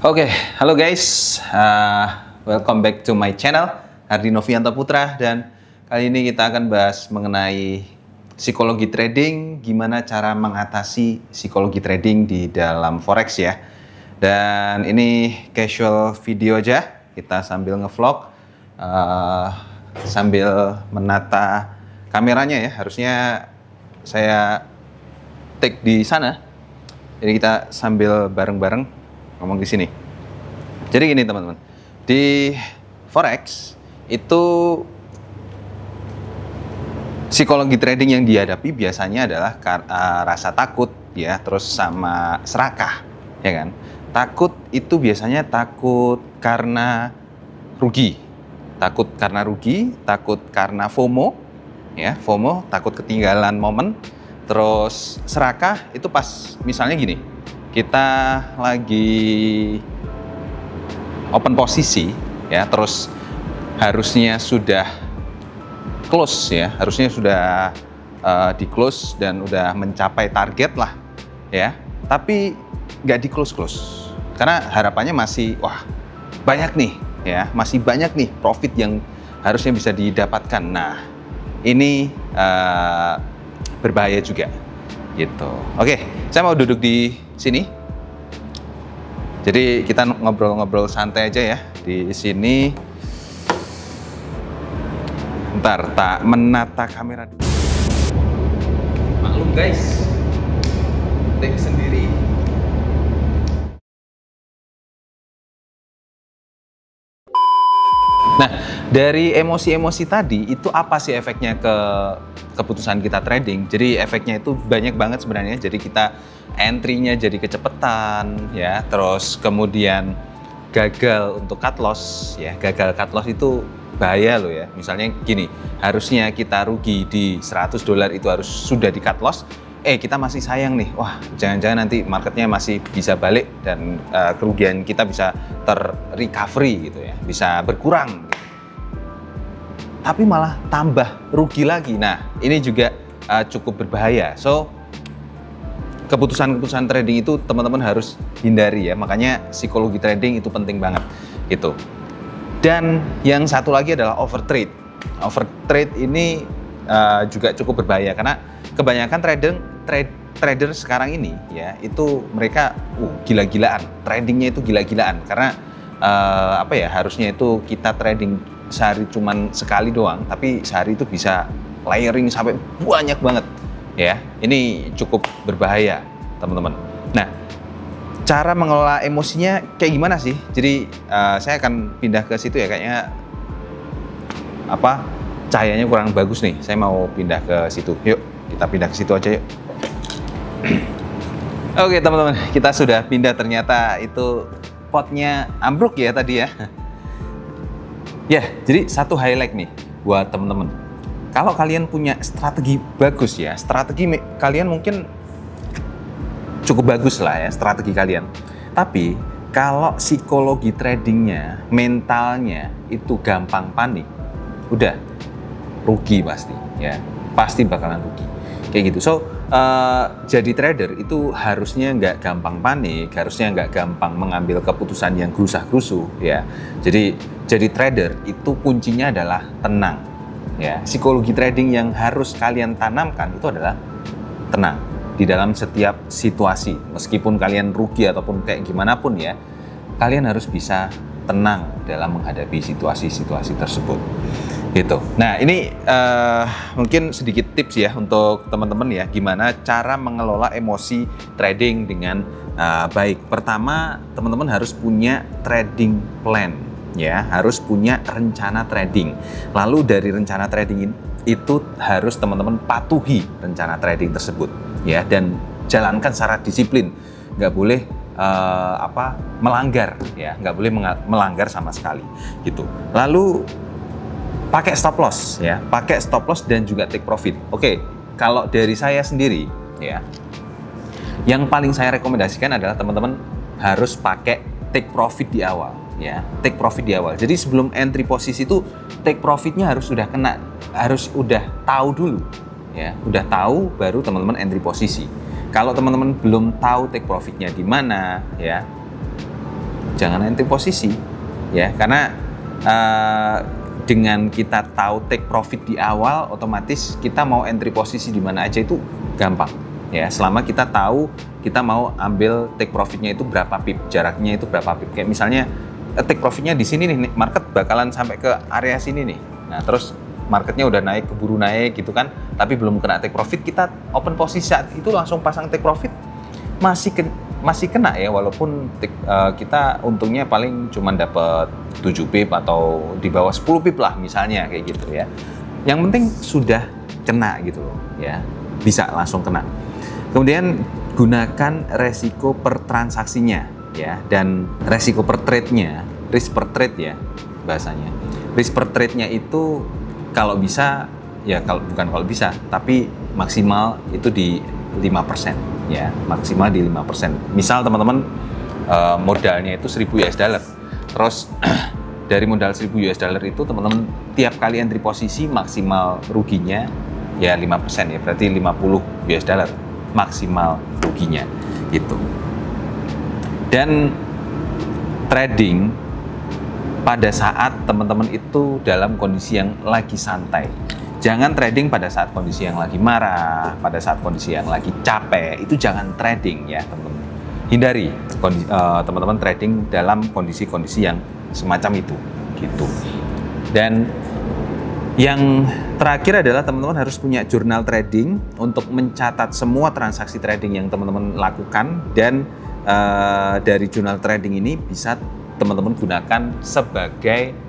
Oke, halo guys, welcome back to my channel Hardi Novianto Putra, dan kali ini kita akan bahas mengenai psikologi trading, gimana cara mengatasi psikologi trading di dalam forex ya. Dan ini casual video aja, kita sambil ngevlog, sambil menata kameranya ya. Harusnya saya take di sana, jadi kita sambil bareng-bareng ngomong di sini. Jadi gini teman-teman, di forex itu psikologi trading yang dihadapi biasanya adalah rasa takut ya, terus sama serakah ya kan. Takut itu biasanya takut karena rugi, takut karena FOMO ya, FOMO takut ketinggalan momen. Terus serakah itu pas misalnya gini, kita lagi open posisi ya, terus harusnya sudah close ya, harusnya sudah di close dan udah mencapai target lah ya, tapi nggak di close karena harapannya masih banyak nih ya, masih banyak nih profit yang harusnya bisa didapatkan. Nah ini berbahaya juga gitu. Oke, saya mau duduk di sini. Jadi kita ngobrol-ngobrol santai aja ya di sini. Ntar tak menata kamera. Maklum guys, take sendiri. Nah, dari emosi-emosi tadi itu apa sih efeknya ke keputusan kita trading? Jadi efeknya itu banyak banget sebenarnya. Jadi kita entry-nya jadi kecepetan ya, terus kemudian gagal untuk cut loss ya. Gagal cut loss itu bahaya loh ya. Misalnya gini, harusnya kita rugi di $100 itu harus sudah di cut loss. Kita masih sayang nih, wah jangan-jangan nanti marketnya masih bisa balik dan kerugian kita bisa ter-recovery gitu ya, bisa berkurang gitu. Tapi malah tambah rugi lagi. Nah ini juga cukup berbahaya. So keputusan-keputusan trading itu teman-teman harus hindari ya, makanya psikologi trading itu penting banget gitu. Dan yang satu lagi adalah overtrade. Overtrade ini juga cukup berbahaya karena kebanyakan trader sekarang ini ya, itu mereka gila-gilaan, tradingnya itu gila-gilaan karena harusnya itu kita trading sehari cuman sekali doang, tapi sehari itu bisa layering sampai banyak banget ya. Ini cukup berbahaya teman-teman. Nah, cara mengelola emosinya kayak gimana sih? Jadi saya akan pindah ke situ ya, kayaknya cahayanya kurang bagus nih. Saya mau pindah ke situ. Yuk, kita pindah ke situ aja yuk. Oke teman-teman, kita sudah pindah. Ternyata itu potnya ambruk ya tadi ya. Ya, jadi satu highlight nih buat teman-teman. Kalau kalian punya strategi bagus ya, strategi kalian mungkin cukup bagus lah ya, strategi kalian. Tapi kalau psikologi tradingnya, mentalnya itu gampang panik, udah rugi pasti ya, pasti bakalan rugi kayak gitu. So jadi trader itu harusnya nggak gampang panik, harusnya nggak gampang mengambil keputusan yang gerusa-gerusu ya. Jadi trader itu kuncinya adalah tenang ya. Psikologi trading yang harus kalian tanamkan itu adalah tenang di dalam setiap situasi. Meskipun kalian rugi ataupun kayak gimana pun ya, kalian harus bisa tenang dalam menghadapi situasi-situasi tersebut gitu. Nah ini mungkin sedikit tips ya untuk teman-teman ya, gimana cara mengelola emosi trading dengan baik. Pertama, teman-teman harus punya trading plan ya, harus punya rencana trading. Lalu dari rencana trading itu harus teman-teman patuhi rencana trading tersebut ya, dan jalankan secara disiplin. Nggak boleh melanggar ya, nggak boleh melanggar sama sekali gitu. Lalu pakai stop loss ya, pakai stop loss dan juga take profit. Oke, kalau dari saya sendiri ya, yang paling saya rekomendasikan adalah teman-teman harus pakai take profit di awal ya, take profit di awal. Jadi sebelum entry posisi itu take profitnya harus udah kena, harus udah tahu dulu ya, udah tahu baru teman-teman entry posisi. Kalau teman-teman belum tahu take profitnya di mana ya, jangan entry posisi ya, karena dengan kita tahu take profit di awal, otomatis kita mau entry posisi di mana aja itu gampang ya, selama kita tahu kita mau ambil take profitnya itu berapa pip, jaraknya itu berapa pip. Kayak misalnya take profitnya di sini nih, market bakalan sampai ke area sini nih, nah terus marketnya udah naik, keburu naik gitu kan, tapi belum kena take profit, kita open posisi saat itu langsung pasang take profit, masih kena ya, walaupun kita untungnya paling cuma dapat 7 pip atau di bawah 10 pip lah misalnya, kayak gitu ya. Yang penting sudah kena gitu loh ya, bisa langsung kena. Kemudian gunakan resiko per transaksinya ya, dan resiko per trade-nya, risk per trade ya bahasanya. Risk per trade-nya itu kalau bisa ya, bukan kalau bisa, tapi maksimal itu di 5%. Ya, maksimal di 5%. Misal teman-teman modalnya itu 1000 US dollar. Terus dari modal 1000 US dollar itu teman-teman tiap kali entry posisi maksimal ruginya ya 5% ya, berarti 50 US dollar maksimal ruginya gitu. Dan trading pada saat teman-teman itu dalam kondisi yang lagi santai. Jangan trading pada saat kondisi yang lagi marah, pada saat kondisi yang lagi capek, itu jangan trading ya teman-teman. Hindari teman-teman trading dalam kondisi-kondisi yang semacam itu gitu. Dan yang terakhir adalah teman-teman harus punya jurnal trading untuk mencatat semua transaksi trading yang teman-teman lakukan, dan dari jurnal trading ini bisa teman-teman gunakan sebagai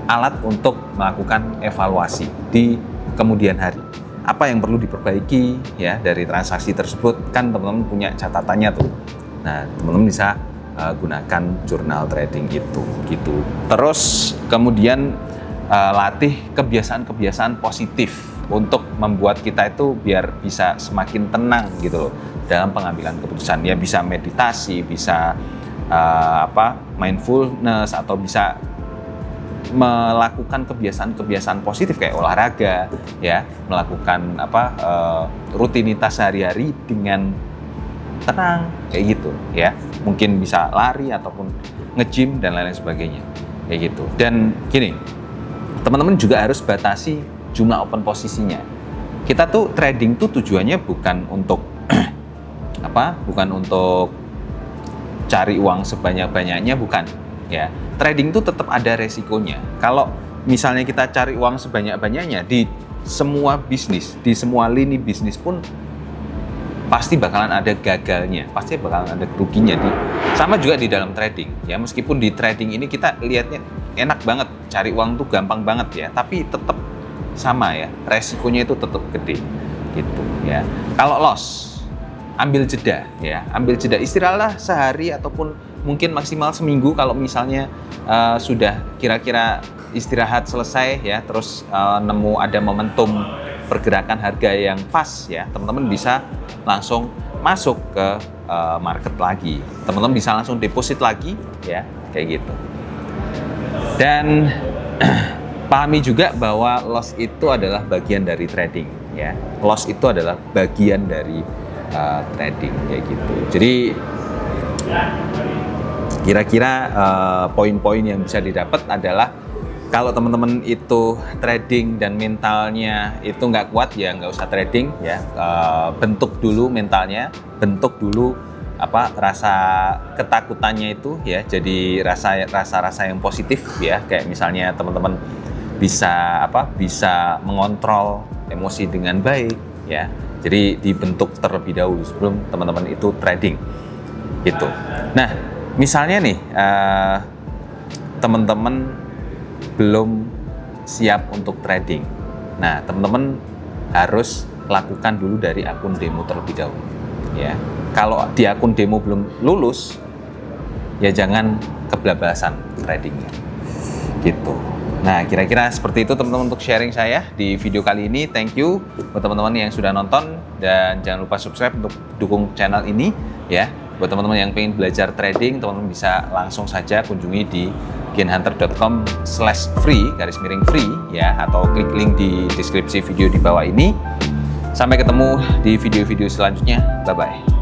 alat untuk melakukan evaluasi di kemudian hari. Apa yang perlu diperbaiki ya dari transaksi tersebut, kan teman-teman punya catatannya tuh. Nah, teman-teman bisa gunakan jurnal trading itu gitu. Terus kemudian latih kebiasaan-kebiasaan positif untuk membuat kita itu biar bisa semakin tenang gitu loh dalam pengambilan keputusan. Ya bisa meditasi, bisa mindfulness, atau bisa melakukan kebiasaan-kebiasaan positif kayak olahraga ya, melakukan rutinitas sehari-hari dengan tenang kayak gitu ya, mungkin bisa lari ataupun nge-gym dan lain-lain sebagainya kayak gitu. Dan gini, teman-teman juga harus batasi jumlah open posisinya. Kita tuh trading tuh tujuannya bukan untuk bukan untuk cari uang sebanyak-banyaknya, bukan ya. Trading itu tetap ada resikonya. Kalau misalnya kita cari uang sebanyak-banyaknya di semua bisnis, di semua lini bisnis pun pasti bakalan ada gagalnya, pasti bakalan ada ruginya. Sama juga di dalam trading ya, meskipun di trading ini kita lihatnya enak banget, cari uang tuh gampang banget ya, tapi tetap sama ya, resikonya itu tetap gede gitu ya. Kalau loss, ambil jeda ya, ambil jeda, istirahatlah sehari ataupun mungkin maksimal seminggu. Kalau misalnya sudah kira-kira istirahat selesai ya, terus nemu ada momentum pergerakan harga yang pas ya, teman-teman bisa langsung masuk ke market lagi, teman-teman bisa langsung deposit lagi ya, kayak gitu. Dan pahami juga bahwa loss itu adalah bagian dari trading ya, loss itu adalah bagian dari trading kayak gitu. Jadi kira-kira poin-poin yang bisa didapat adalah kalau teman-teman itu trading dan mentalnya itu nggak kuat ya nggak usah trading ya. Bentuk dulu mentalnya, bentuk dulu rasa ketakutannya itu ya, jadi rasa yang positif ya. Kayak misalnya teman-teman bisa bisa mengontrol emosi dengan baik ya. Jadi dibentuk terlebih dahulu sebelum teman-teman itu trading gitu. Nah, misalnya nih teman-teman belum siap untuk trading. Nah, teman-teman harus lakukan dulu dari akun demo terlebih dahulu ya. Kalau di akun demo belum lulus ya jangan kebablasan tradingnya gitu. Nah, kira-kira seperti itu teman-teman untuk sharing saya di video kali ini. Thank you buat teman-teman yang sudah nonton, dan jangan lupa subscribe untuk dukung channel ini ya. Buat teman-teman yang pengen belajar trading, teman-teman bisa langsung saja kunjungi di gainhunter.com/free ya, atau klik link di deskripsi video di bawah ini. Sampai ketemu di video-video selanjutnya. Bye-bye.